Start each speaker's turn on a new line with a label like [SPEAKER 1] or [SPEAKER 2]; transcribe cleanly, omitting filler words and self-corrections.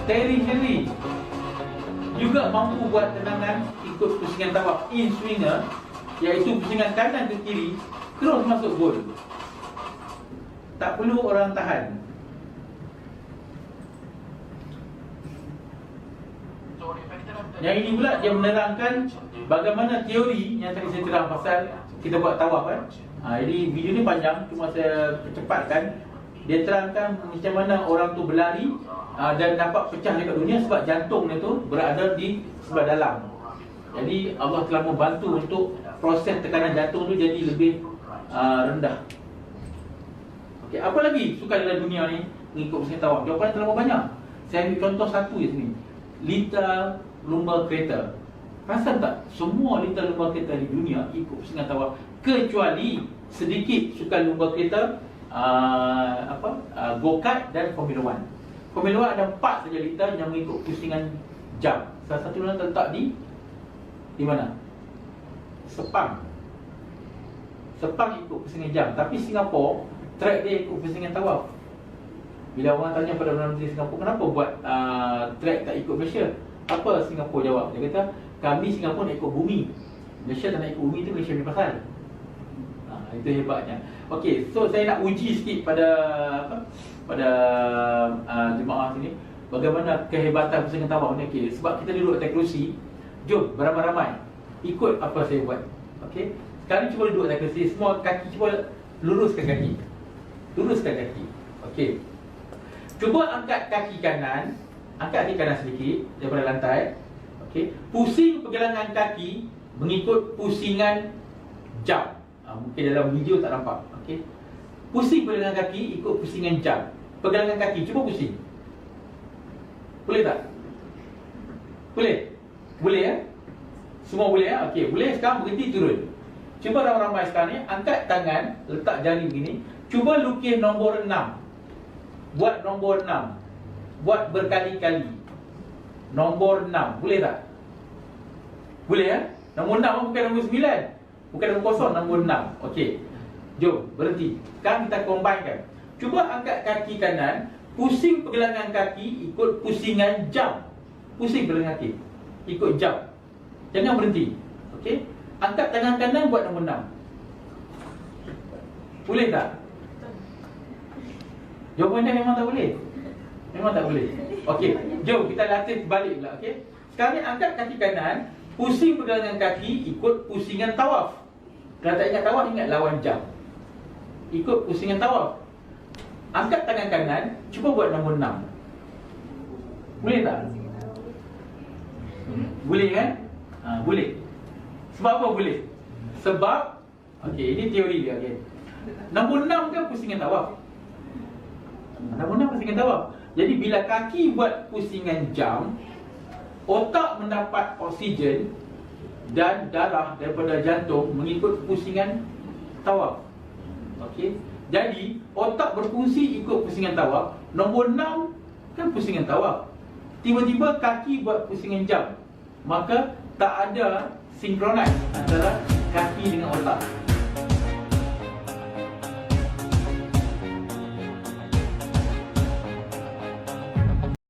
[SPEAKER 1] Terry Henry juga mampu buat tendangan ikut pusingan tawaf in swinger, iaitu pusingan kanan ke kiri terus masuk gol. Tak perlu orang tahan. Yang ini pula dia menerangkan bagaimana teori yang tadi saya terang pasal kita buat tawaf kan. Jadi video ni panjang, cuma saya percepatkan. Dia terangkan macam mana orang tu berlari dan dapat pecah dekat dunia sebab jantungnya tu berada di sebelah dalam. Jadi Allah telah membantu untuk proses tekanan jantung tu jadi lebih rendah. Okey, apa lagi sukan dalam dunia ni mengikut pusingan tawaf? Jawapan terlalu banyak. Saya ambil contoh satu je sini. Lita lumba kereta. Perasan tak? Semua lita lumba kereta di dunia ikut pusingan tawaf, kecuali sedikit sukan lumba kereta go-kart dan Formula 1. Formula 1 ada 4 saja lita yang mengikut pusingan jam. Salah satu yang terletak di mana? Sepang. Sepang ikut pusingan jam. Tapi Singapura, track dia ikut pusingan tawaf. Bila orang tanya pada Perdana Menteri Singapura, kenapa buat track tak ikut Malaysia? Apa Singapura jawab? Dia kata, kami Singapura nak ikut bumi, Malaysia tak nak ikut bumi, tu Malaysia punya pasal. Itu hebatnya. Okey, so saya nak uji sikit pada jemaah sini bagaimana kehebatan pusingan tawaf ni. Okey, sebab kita duduk atas kerusi, jom beramai-ramai ikut apa saya buat. Okey, sekarang cuba duduk atas kerusi, semua kaki cuba luruskan kaki. Luruskan kaki. Okey. Cuba angkat kaki kanan sedikit daripada lantai. Okey, pusing pergelangan kaki mengikut pusingan jam. Mungkin dalam video tak nampak. Okey. Pusing pergelangan kaki ikut pusingan jam. Pergelangan kaki cuba pusing. Boleh tak? Boleh? Boleh ya? Semua boleh ya? Okey, boleh. Sekarang berhenti turun. Cuba ramai-ramai sekarang ni angkat tangan, letak jari begini. Cuba lukis nombor 6. Buat nombor 6. Buat berkali-kali. Nombor 6. Boleh tak? Boleh ya? Nombor 6 bukan nombor 9. Bukan nombor kosong, nombor 6. Okey. Jom, berhenti. Sekarang kita combinekan. Cuba angkat kaki kanan, pusing pergelangan kaki ikut pusingan jam. Pusing pergelangan kaki ikut jam. Jangan berhenti. Okey. Angkat tangan kanan buat nombor 6. Boleh tak? Jawapannya memang tak boleh. Memang tak boleh. Okey, jom kita latih balik pula. Okey. Sekarang ni angkat kaki kanan, pusing pergelangan kaki ikut pusingan tawaf. Kalau tak ingat tawaf, ingat lawan jam. Ikut pusingan tawaf. Angkat tangan kanan, cuba buat nombor 6. Boleh tak? Boleh kan? Boleh. Sebab apa boleh? Sebab okey, ini teori dia. Okey, nombor 6 kan pusingan tawaf. Nombor 6 pusingan tawaf. Jadi bila kaki buat pusingan jam, otak mendapat oksigen dan darah daripada jantung mengikut pusingan tawaf. Okey. Jadi otak berfungsi ikut pusingan tawaf. Nombor 6 kan pusingan tawaf. Tiba-tiba kaki buat pusingan jam, maka tak ada sinkronis antara kaki dengan otak.